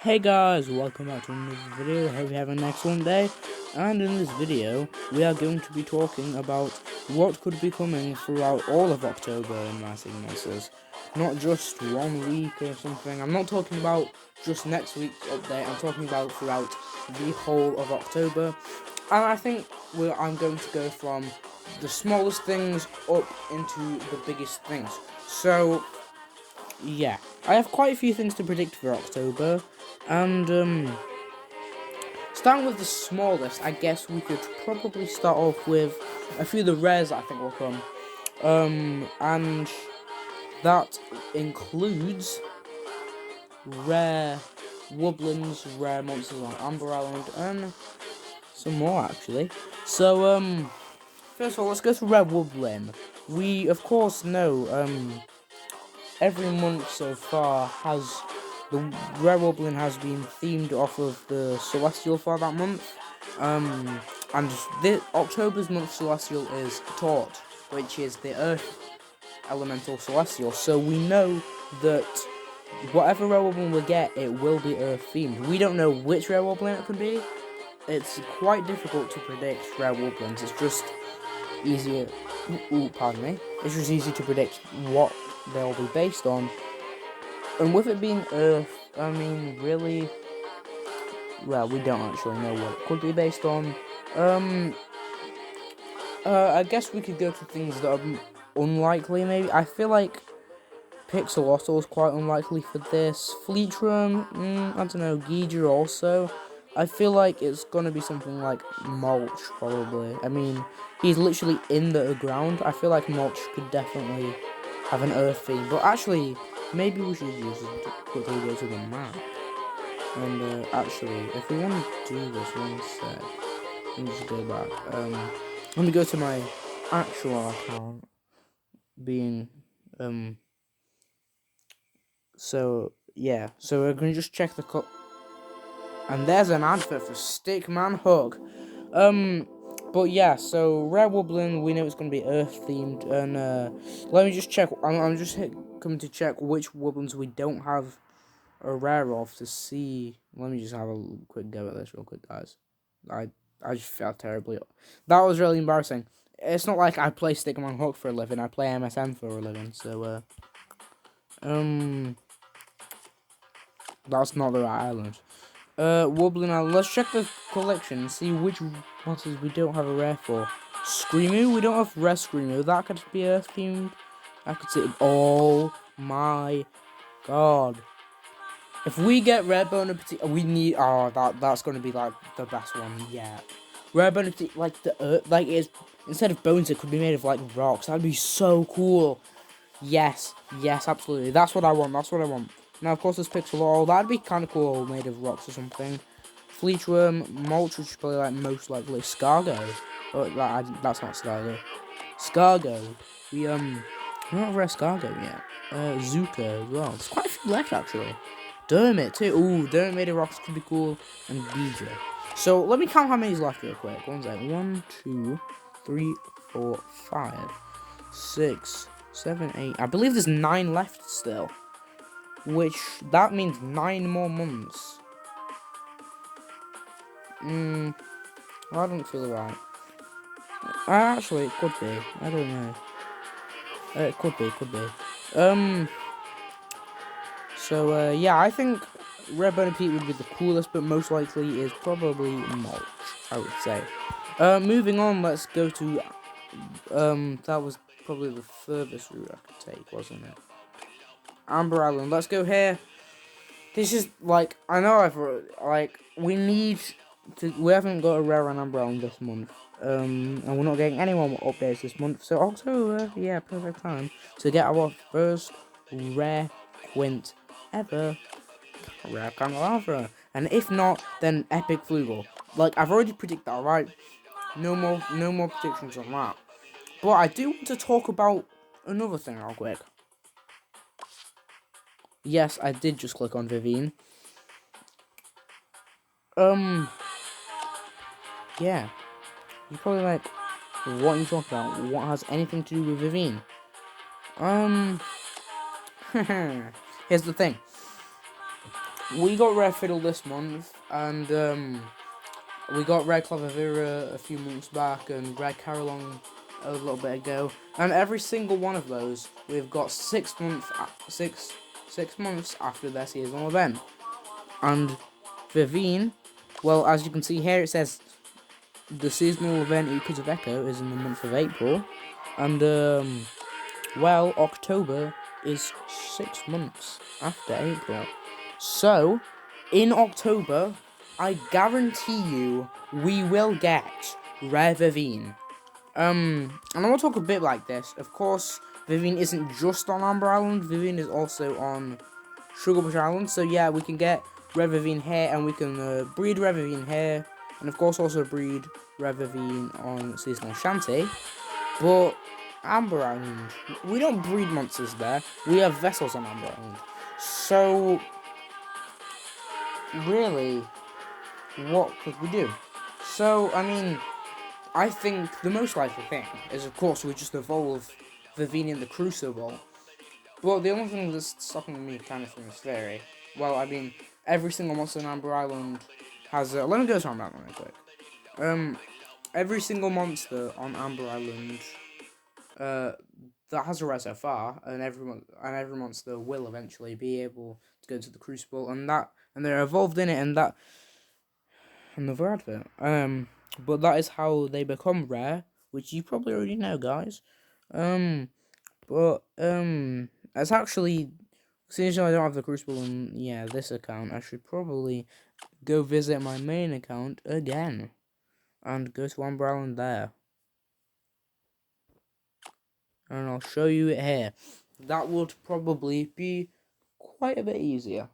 Hey guys, welcome back to another video. Hope you have an excellent day. And in this video, we are going to be talking about what could be coming throughout all of October in Massive Monsters. Not just 1 week or something. I'm not talking about just next week's update. I'm talking about throughout the whole of October. And I think I'm going to go from the smallest things up into the biggest things. So, yeah, I have quite a few things to predict for October. And starting with the smallest, I guess we could probably start off with a few of the rares that I think will come. And that includes rare Wobblins, rare monsters on Amber Island, and some more actually. So first of all, let's go to rare Woblin. We of course know every month so far the Rare Woblin has been themed off of the Celestial for that month. And October's month Celestial is Taught, which is the Earth Elemental Celestial. So we know that whatever Rare Woblin we get, it will be Earth themed. We don't know which Rare Woblin it could be. It's quite difficult to predict Rare Woblins. It's just easier. Pardon me. It's just easy to predict what they'll be based on. And with it being Earth, I mean, really, well, we don't actually know what it could be based on. I guess we could go to things that are unlikely, maybe. I feel like Pixelotl is quite unlikely for this. Fleetrum, I don't know, Giger also. I feel like it's gonna be something like Mulch, probably. I mean, he's literally in the ground. I feel like Mulch could definitely have an Earth theme, but actually, maybe we should just quickly go to the map. And actually, if we want to do this one sec, let me just go back. Let me go to my actual account, being So yeah, so we're gonna just check the and there's an advert for Stickman Hook. But yeah, so Rare Woblin, we know it's gonna be Earth themed, and let me just check. I'm just coming to check which Woblins we don't have a rare of to see. Let me just have a quick go at this real quick, guys. I just felt terribly. That was really embarrassing. It's not like I play Stickman Hook for a living. I play MSM for a living. So that's not the right island. Wobbling Island. Let's check the collection and see which monsters we don't have a rare for. Screamoo, we don't have rare Screamoo. That could be Earth themed. I could say, oh my god. If we get rare Bon Appetit, we need. Oh, that's gonna be like the best one yet. Rare Bon Appetit, like the Earth, like it's instead of bones, it could be made of like rocks. That'd be so cool. Yes, absolutely. That's what I want. Now, of course, there's Pixelotl. That'd be kind of cool, made of rocks or something. Fleetworm, Mulch, which is probably like most likely Scargo. But that's not Scargo. Scargo. We don't have rare Scargo yet. Zuka as well. There's quite a few left actually. Dermot too. Ooh, Dermot made of rocks could be cool. And Beeger. So let me count how many's left real quick. 1, 2, 3, 4, 5, 6, 7, 8. I believe there's 9 left still. Which, that means 9 more months. I don't feel right. Actually, it could be. I don't know. It could be. So, yeah, I think Red Bone Pete would be the coolest, but most likely is probably Mulch, I would say. Moving on, let's go to, that was probably the furthest route I could take, wasn't it? Amber Island. Let's go here. This is like, I know we need to. We haven't got a rare on Amber Island this month. And we're not getting any more updates this month. So October, yeah, perfect time to get our first rare Quint ever. Rare Candelabra. And if not, then Epic Flugel. Like, I've already predicted that, right? No more predictions on that. But I do want to talk about another thing real quick. Yes, I did just click on Vivian. Yeah. You're probably like, what are you talking about? What has anything to do with Vivian? Here's the thing. we got Rare Fiddle this month, and we got Red Clavavera a few months back, and Red Carolong a little bit ago. And every single one of those, we've got 6 months after their seasonal event. And Vivine, well, as you can see here, it says the seasonal event Echoes of Echo is in the month of April, and well, October is 6 months after April. So, in October, I guarantee you, we will get Rare Vivine. And I want to talk a bit like this. Of course, Vivine isn't just on Amber Island. Vivine is also on Sugarbush Island. So yeah, we can get Rare Vivine here, and we can breed Rare Vivine here, and of course also breed Rare Vivine on Seasonal Shanty. But Amber Island, we don't breed monsters there. We have vessels on Amber Island. So really, what could we do? So I mean, I think the most likely thing is, of course, we just evolve Vivine in the Crucible. But the only thing that's stopping me kind of from this theory, well, I mean, every single monster on Amber Island has a... Let me go to Amber Island real quick. Every single monster on Amber Island that has a rare so far, and every monster will eventually be able to go to the Crucible, and they're evolved in it, and that... Another advert. But that is how they become rare, which you probably already know, guys. It's actually, since I don't have the Crucible in, yeah, this account, I should probably go visit my main account again, and go to Amber Island there. And I'll show you it here. That would probably be quite a bit easier,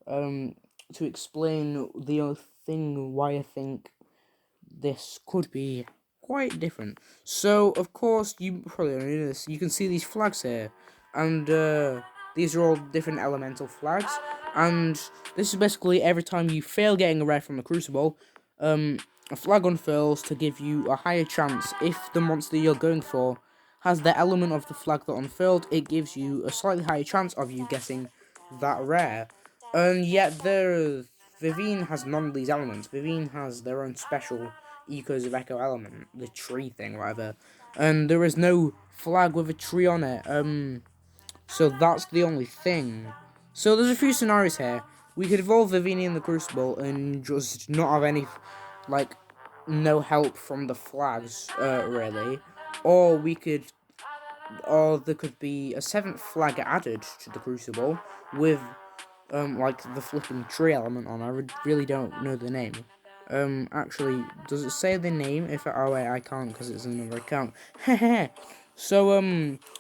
to explain the thing why I think this could be quite different. So, of course, you probably already know this. You can see these flags here, and these are all different elemental flags. And this is basically every time you fail getting a rare from the Crucible, a flag unfurls to give you a higher chance. If the monster you're going for has the element of the flag that unfurled, it gives you a slightly higher chance of you getting that rare. And yet, Vivine has none of these elements. Vivine has their own special Echoes of Echo element, the tree thing, whatever. And there is no flag with a tree on it. So that's the only thing. So there's a few scenarios here. We could evolve Vivine in the Crucible and just not have any, like, no help from the flags, really. Or there could be a 7th flag added to the Crucible with like the flipping tree element on. I really don't know the name. Actually, does it say the name? Oh wait, I can't because it's another account. So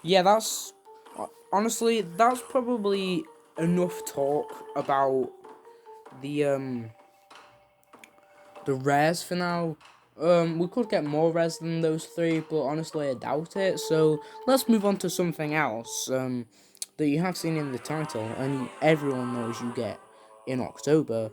yeah, that's honestly that's probably enough talk about the rares for now. We could get more rares than those 3, but honestly I doubt it. So let's move on to something else. That you have seen in the title, and everyone knows you get in October,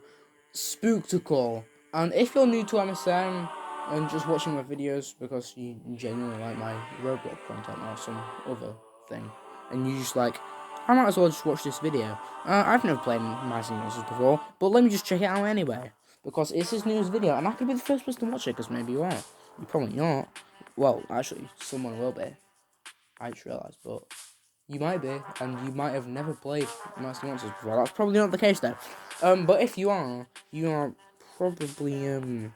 Spooktacle. And if you're new to MSN and just watching my videos because you genuinely like my Roblox content or some other thing, and you just like, I might as well just watch this video. I've never played Mice and Monsters before, but let me just check it out anyway, because it's his newest video, and I could be the first person to watch it, because maybe you are. You're probably not. Well, actually, someone will be. I just realised, but you might be, and you might have never played Mice and Monsters before. That's probably not the case, though. But if you are probably,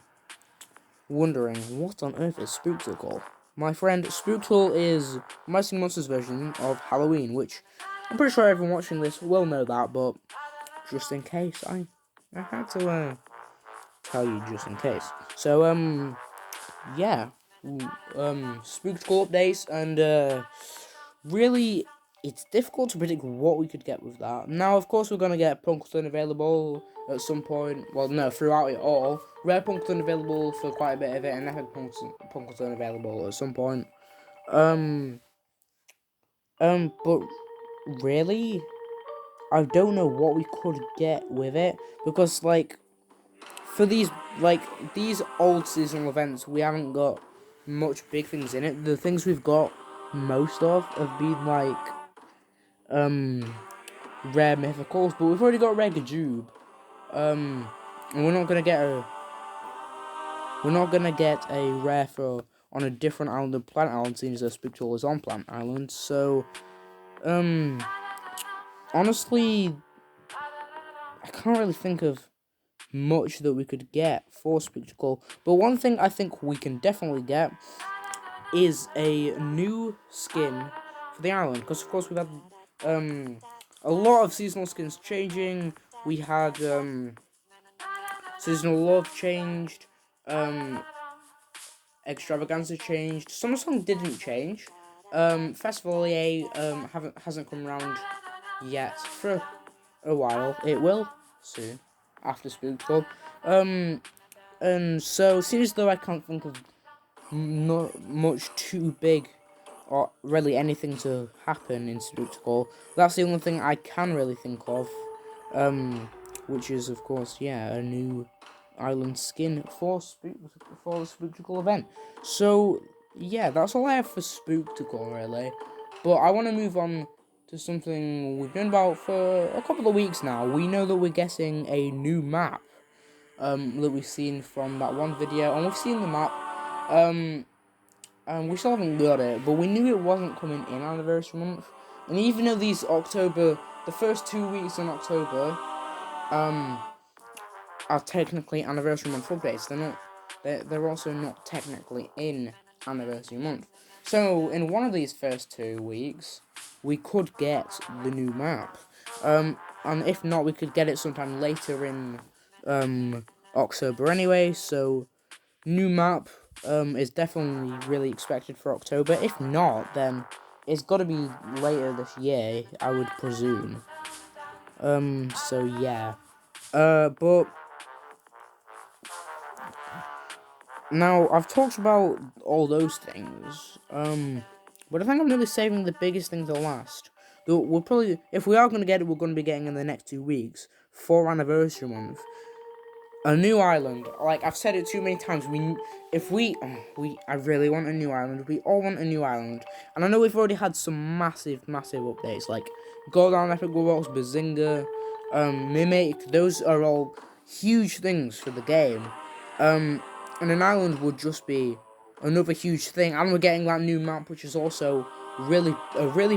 wondering, what on earth is Spooktacle? My friend, Spooktacle is Mice and Monsters version of Halloween, which I'm pretty sure everyone watching this will know that, but just in case, I had to, tell you just in case. So, yeah. Spooktacle updates, and, really, it's difficult to predict what we could get with that. Now, of course, we're going to get Punkleton available at some point. Well, no, throughout it all. Rare Punkleton available for quite a bit of it, and Epic Punkleton available at some point. But really, I don't know what we could get with it, because, like, for these old seasonal events, we haven't got much big things in it. The things we've got most of have been, like, rare mythicals, but we've already got Rare Gajube, And we're not gonna get a rare for on a different island than Planet Island, seeing as though Spooktacle is on Planet Island. So, honestly, I can't really think of much that we could get for Spooktacle. But one thing I think we can definitely get is a new skin for the island, because of course we've had a lot of seasonal skins changing. We had seasonal love changed, extravaganza changed, summer song didn't change, festival EA hasn't come around yet for a while. It will soon after Spooktacle. And so seeing as though I can't think of not much too big or really anything to happen in Spooktacle, that's the only thing I can really think of, which is of course, yeah, a new island skin for the Spooktacle event. So yeah, that's all I have for Spooktacle really, but I want to move on to something we've known about for a couple of weeks now. We know that we're getting a new map, that we've seen from that one video, and we've seen the map, and we still haven't got it, but we knew it wasn't coming in Anniversary Month. And even though the first 2 weeks in October, are technically Anniversary Month updates, they're also not technically in Anniversary Month. So, in one of these first 2 weeks, we could get the new map. And if not, we could get it sometime later in, October anyway, so new map is definitely really expected for October. If not, then it's got to be later this year, I would presume. So yeah. But now I've talked about all those things. But I think I'm really saving the biggest thing to last. We'll probably, if we are going to get it, we're going to be getting in the next 2 weeks for Anniversary Month. A new island. Like I've said it too many times. I really want a new island. We all want a new island. And I know we've already had some massive updates, like Golden Epic Worlds, Bazinga, Mimic. Those are all huge things for the game. And an island would just be another huge thing. And we're getting that new map, which is also a really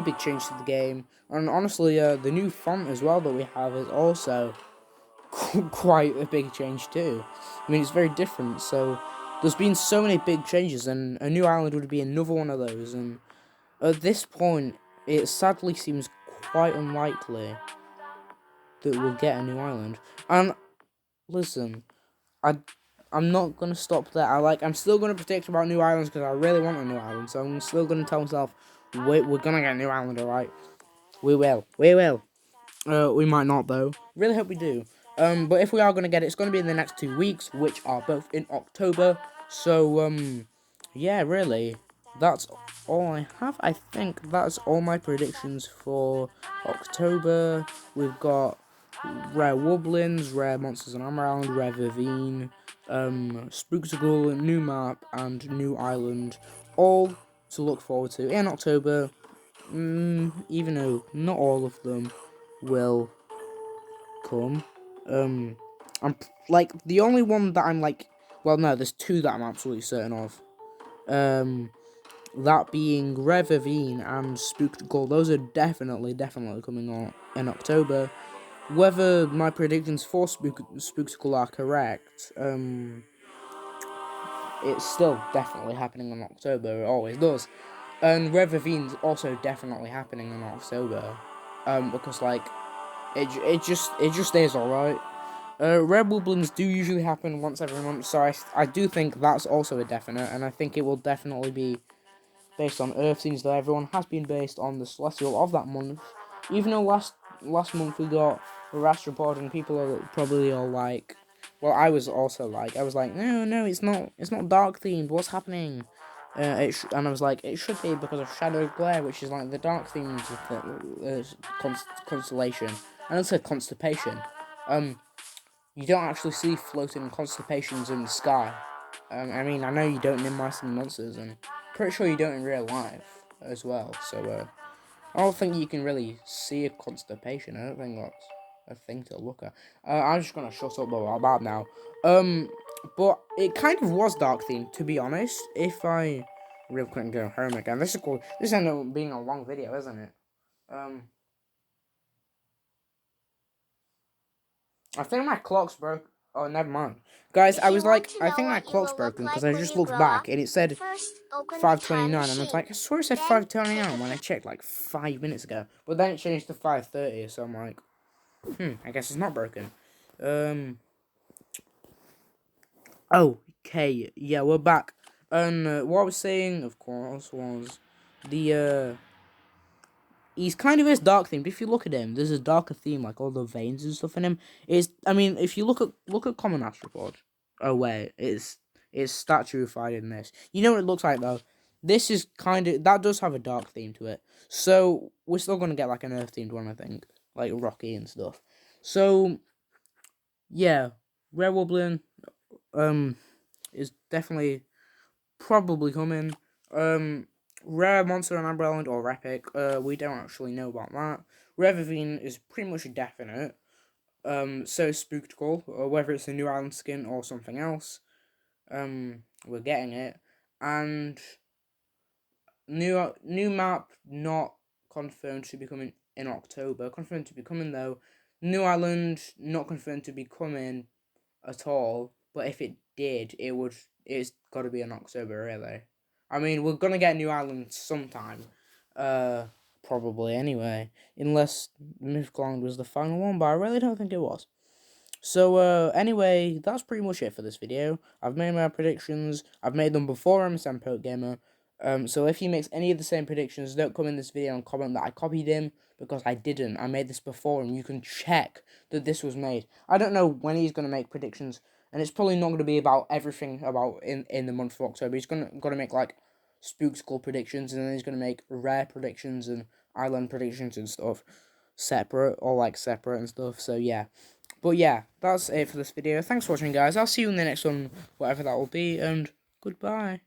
big change to the game. And honestly, the new font as well that we have is also quite a big change too. I mean, it's very different, so there's been so many big changes, and a new island would be another one of those, and at this point, it sadly seems quite unlikely that we'll get a new island. And listen, I'm not gonna stop there. I'm still gonna predict about new islands because I really want a new island, so I'm still gonna tell myself, we're gonna get a new island, alright? We will. We might not though. Really hope we do. But if we are gonna get it, it's gonna be in the next 2 weeks, which are both in October. So yeah, really, that's all I have. I think that's all my predictions for October. We've got rare Wobblins, rare Monsters on Emerald, rare Vivine, Spooktacle, new map, and new island, all to look forward to in October. Even though not all of them will come. I'm like the only one that I'm like, well, no, there's 2 that I'm absolutely certain of. That being Revivine and Spooktacle. Those are definitely coming on in October. Whether my predictions for Spooktacle are correct, it's still definitely happening in October. It always does. And Revivine's also definitely happening in October. Because like it just is alright. Red Wobblins do usually happen once every month, so I do think that's also a definite, and I think it will definitely be based on Earth, since though everyone has been based on the Celestial of that month. Even though last month we got a Rast report, and people are probably all like, well, I was like, no, it's not dark themed. What's happening? And I was like, it should be because of Shadow Glare, which is like the dark themed constellation. And also constipation. You don't actually see floating constipations in the sky. I mean, I know you don't in Mice and Monsters, and pretty sure you don't in real life as well. So, I don't think you can really see a constipation. I don't think that's a thing to look at. I'm just gonna shut up about now. But it kind of was dark themed, to be honest. If I real quick go home again, this is cool. This ended up being a long video, isn't it? I think my clock's broke. Oh, never mind, guys. I was like, I think my clock's broken because I just looked back and it said 5:29, and I was like, I swear it said 5:29 when I checked like 5 minutes ago. But then it changed to 5:30, so I'm like, I guess it's not broken. Okay, yeah, we're back. And what I was saying, of course, was the he's kind of is dark themed. If you look at him, there's a darker theme, like all the veins and stuff in him. I mean, if you look at Common Astropod, oh wait, it's statuified in this. You know what it looks like though. This is kind of that does have a dark theme to it. So we're still gonna get like an Earth themed one, I think, like Rocky and stuff. So yeah, Rare Wublin is definitely probably coming. Rare Monster on Amber Island or Epic, we don't actually know about that. Rare Vivine is pretty much definite. So is Spooktacle, or whether it's a New Island skin or something else. We're getting it. And new map not confirmed to be coming in October. Confirmed to be coming though. New Island not confirmed to be coming at all. But if it did, it's got to be in October, really. I mean, we're gonna get New Island sometime, probably anyway, unless Mythical Island was the final one, but I really don't think it was. So, anyway, that's pretty much it for this video. I've made my predictions. I've made them before MSN Poke Gamer. So if he makes any of the same predictions, don't come in this video and comment that I copied him, because I didn't. I made this before, and you can check that this was made. I don't know when he's going to make predictions, and it's probably not going to be about everything about in the month of October. He's going to make, like, Spook School predictions, and then he's going to make Rare predictions and Island predictions and stuff separate, or, like, separate and stuff. So, yeah. But yeah, that's it for this video. Thanks for watching, guys. I'll see you in the next one, whatever that will be, and goodbye.